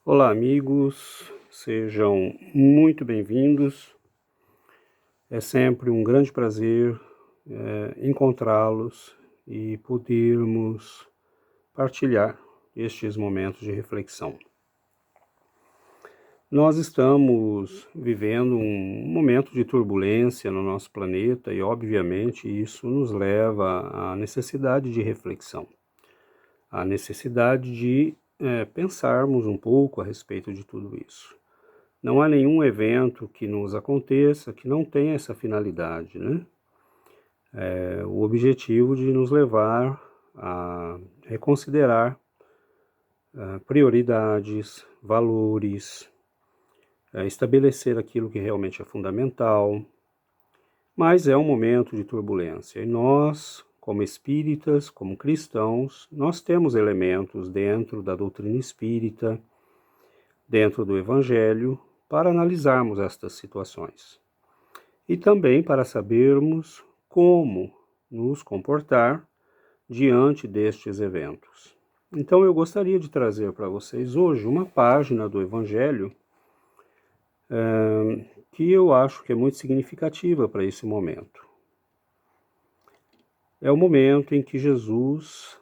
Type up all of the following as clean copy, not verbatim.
Olá, amigos, sejam muito bem-vindos. É sempre um grande prazer encontrá-los e podermos partilhar estes momentos de reflexão. Nós estamos vivendo um momento de turbulência no nosso planeta e, obviamente, isso nos leva à necessidade de reflexão, à necessidade de pensarmos um pouco a respeito de tudo isso. Não há nenhum evento que nos aconteça que não tenha essa finalidade, né? O objetivo de nos levar a reconsiderar prioridades, valores, estabelecer aquilo que realmente é fundamental, mas é um momento de turbulência e nós, como espíritas, como cristãos, nós temos elementos dentro da doutrina espírita, dentro do Evangelho, para analisarmos estas situações. E também para sabermos como nos comportar diante destes eventos. Então eu gostaria de trazer para vocês hoje uma página do Evangelho que eu acho que é muito significativa para esse momento. É o momento em que Jesus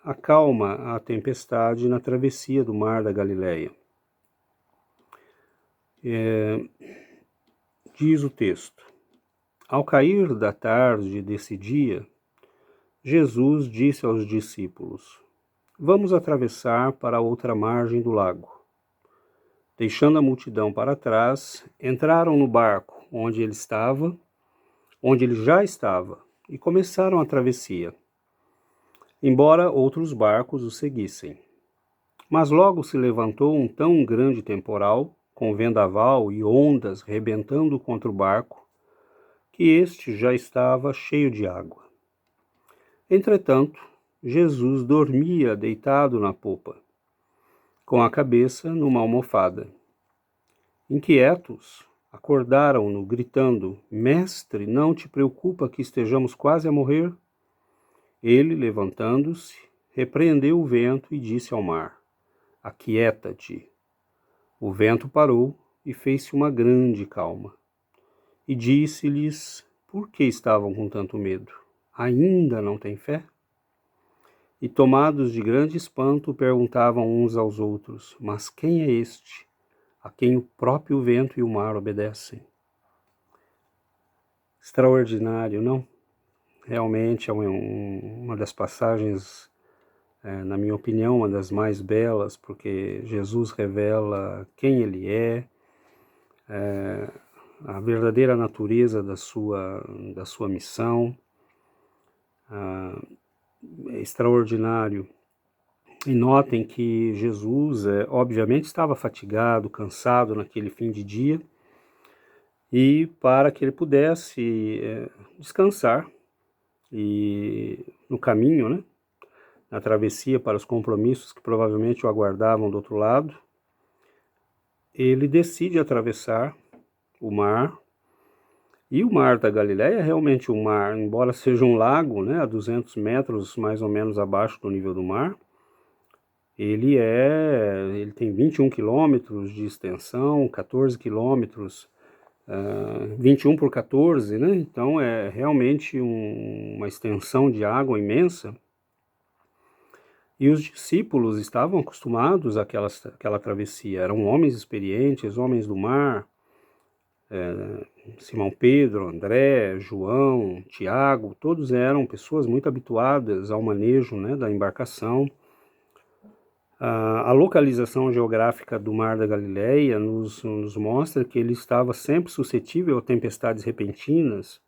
acalma a tempestade na travessia do mar da Galileia. Diz o texto: Ao cair da tarde desse dia, Jesus disse aos discípulos: Vamos atravessar para a outra margem do lago. Deixando a multidão para trás, entraram no barco onde ele já estava, e começaram a travessia, embora outros barcos o seguissem. Mas logo se levantou um tão grande temporal, com vendaval e ondas rebentando contra o barco, que este já estava cheio de água. Entretanto, Jesus dormia deitado na popa, com a cabeça numa almofada. Inquietos, acordaram-no, gritando: Mestre, não te preocupa que estejamos quase a morrer? Ele, levantando-se, repreendeu o vento e disse ao mar: Aquieta-te. O vento parou e fez-se uma grande calma. E disse-lhes: Por que estavam com tanto medo? Ainda não têm fé? E tomados de grande espanto, perguntavam uns aos outros: Mas quem é este, a quem o próprio vento e o mar obedecem? Extraordinário, não? Realmente é uma das passagens, na minha opinião, uma das mais belas, porque Jesus revela quem ele é, a verdadeira natureza da sua missão. É extraordinário. E notem que Jesus, obviamente, estava fatigado, cansado naquele fim de dia, e para que ele pudesse descansar, e no caminho, né, na travessia para os compromissos que provavelmente o aguardavam do outro lado, ele decide atravessar o mar. E o mar da Galileia é realmente um mar, embora seja um lago, né, a 200 metros mais ou menos abaixo do nível do mar, ele tem 21 quilômetros de extensão, 14 quilômetros, 21 por 14, né? Então é realmente uma extensão de água imensa. E os discípulos estavam acostumados àquela travessia, eram homens experientes, homens do mar, Simão Pedro, André, João, Tiago, todos eram pessoas muito habituadas ao manejo, né, da embarcação. A localização geográfica do Mar da Galileia nos mostra que ele estava sempre suscetível a tempestades repentinas,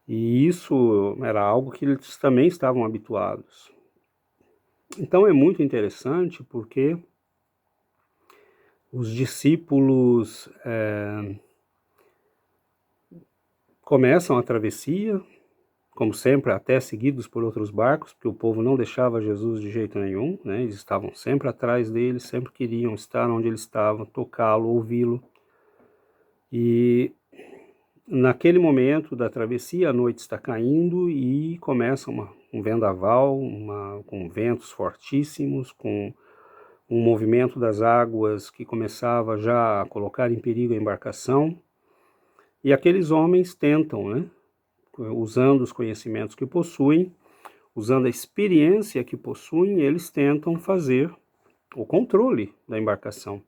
e isso era algo que eles também estavam habituados. Então é muito interessante porque os discípulos começam a travessia, como sempre, até seguidos por outros barcos, porque o povo não deixava Jesus de jeito nenhum, né? Eles estavam sempre atrás dele, sempre queriam estar onde ele estava, tocá-lo, ouvi-lo. E naquele momento da travessia, a noite está caindo e começa um vendaval, com ventos fortíssimos, com um movimento das águas que começava já a colocar em perigo a embarcação, e aqueles homens tentam, usando os conhecimentos que possuem, usando a experiência que possuem, eles tentam fazer o controle da embarcação.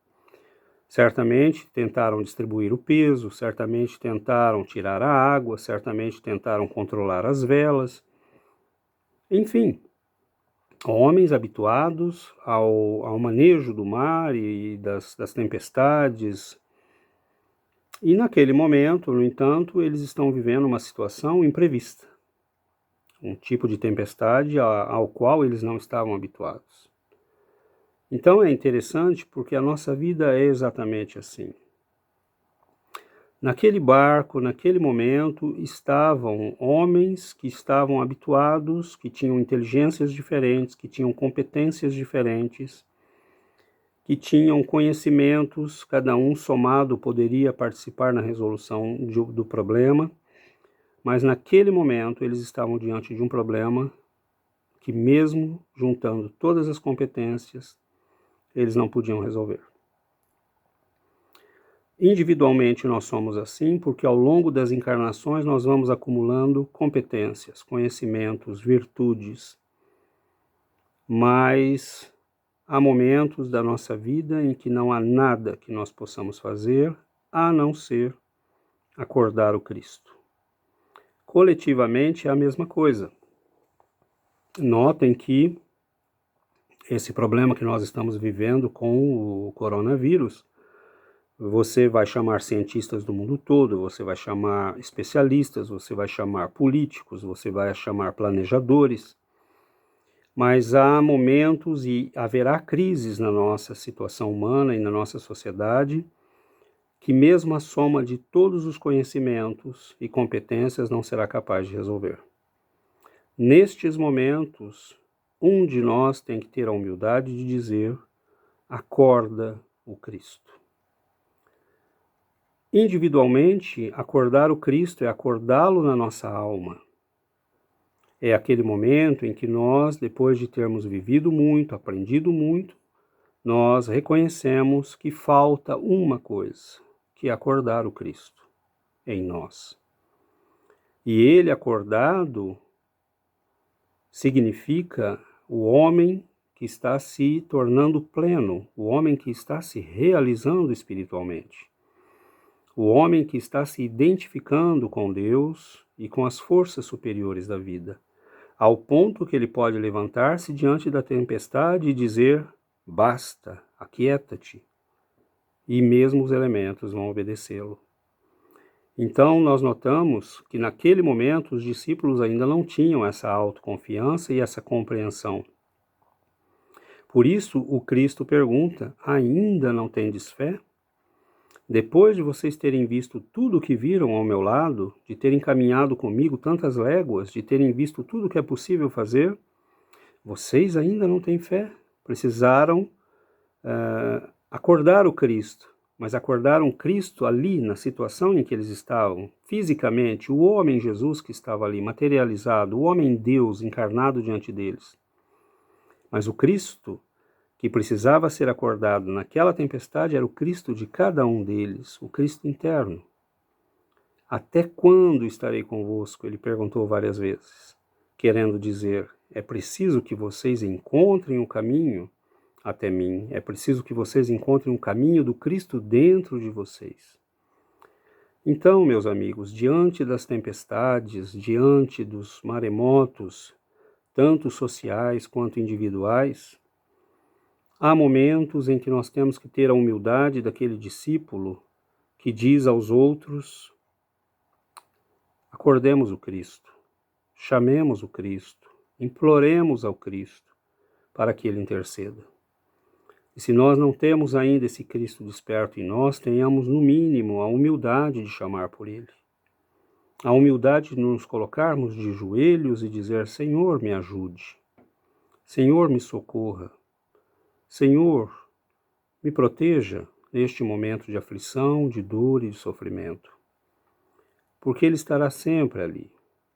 Certamente tentaram distribuir o peso, certamente tentaram tirar a água, certamente tentaram controlar as velas. Enfim, homens habituados ao manejo do mar e das tempestades. E naquele momento, no entanto, eles estão vivendo uma situação imprevista, um tipo de tempestade ao qual eles não estavam habituados. Então é interessante porque a nossa vida é exatamente assim. Naquele barco, naquele momento, estavam homens que estavam habituados, que tinham inteligências diferentes, que tinham competências diferentes, que tinham conhecimentos, cada um somado poderia participar na resolução do problema, mas naquele momento eles estavam diante de um problema que, mesmo juntando todas as competências, eles não podiam resolver. Individualmente nós somos assim porque ao longo das encarnações nós vamos acumulando competências, conhecimentos, virtudes, mas há momentos da nossa vida em que não há nada que nós possamos fazer a não ser acordar o Cristo. Coletivamente é a mesma coisa. Notem que esse problema que nós estamos vivendo com o coronavírus, você vai chamar cientistas do mundo todo, você vai chamar especialistas, você vai chamar políticos, você vai chamar planejadores, mas há momentos e haverá crises na nossa situação humana e na nossa sociedade que mesmo a soma de todos os conhecimentos e competências não será capaz de resolver. Nestes momentos, um de nós tem que ter a humildade de dizer: acorda o Cristo. Individualmente, acordar o Cristo é acordá-lo na nossa alma. É aquele momento em que nós, depois de termos vivido muito, aprendido muito, nós reconhecemos que falta uma coisa, que é acordar o Cristo em nós. E ele acordado significa o homem que está se tornando pleno, o homem que está se realizando espiritualmente. O homem que está se identificando com Deus e com as forças superiores da vida, ao ponto que ele pode levantar-se diante da tempestade e dizer: basta, aquieta-te, e mesmo os elementos vão obedecê-lo. Então nós notamos que naquele momento os discípulos ainda não tinham essa autoconfiança e essa compreensão. Por isso o Cristo pergunta: ainda não tendes fé? Depois de vocês terem visto tudo o que viram ao meu lado, de terem caminhado comigo tantas léguas, de terem visto tudo o que é possível fazer, vocês ainda não têm fé. Precisaram acordar o Cristo, mas acordaram Cristo ali, na situação em que eles estavam, fisicamente, o homem Jesus que estava ali, materializado, o homem Deus encarnado diante deles. Mas o Cristo que precisava ser acordado naquela tempestade era o Cristo de cada um deles, o Cristo interno. Até quando estarei convosco? Ele perguntou várias vezes, querendo dizer: é preciso que vocês encontrem o caminho até mim, é preciso que vocês encontrem o caminho do Cristo dentro de vocês. Então, meus amigos, diante das tempestades, diante dos maremotos, tanto sociais quanto individuais, há momentos em que nós temos que ter a humildade daquele discípulo que diz aos outros: acordemos o Cristo, chamemos o Cristo, imploremos ao Cristo para que ele interceda. E se nós não temos ainda esse Cristo desperto em nós, tenhamos no mínimo a humildade de chamar por ele. A humildade de nos colocarmos de joelhos e dizer: Senhor, me ajude. Senhor, me socorra. Senhor, me proteja neste momento de aflição, de dor e de sofrimento. Porque ele estará sempre ali.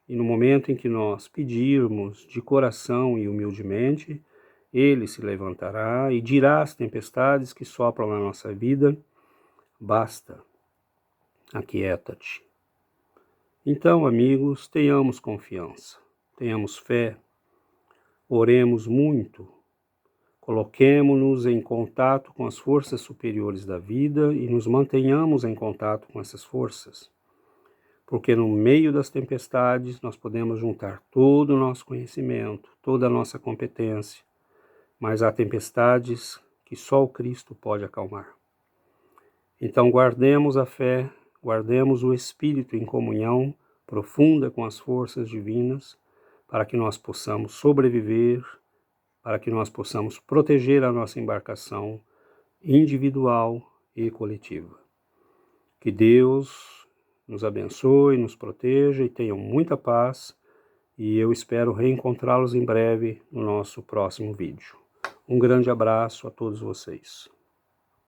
E no momento em que nós pedirmos de coração e humildemente, Ele se levantará e dirá às tempestades que sopram na nossa vida: basta, aquieta-te. Então, amigos, tenhamos confiança, tenhamos fé, oremos muito, coloquemo-nos em contato com as forças superiores da vida e nos mantenhamos em contato com essas forças, porque no meio das tempestades nós podemos juntar todo o nosso conhecimento, toda a nossa competência, mas há tempestades que só o Cristo pode acalmar. Então guardemos a fé, guardemos o Espírito em comunhão profunda com as forças divinas, para que nós possamos sobreviver, para que nós possamos proteger a nossa embarcação individual e coletiva. Que Deus nos abençoe, nos proteja e tenham muita paz, e eu espero reencontrá-los em breve no nosso próximo vídeo. Um grande abraço a todos vocês.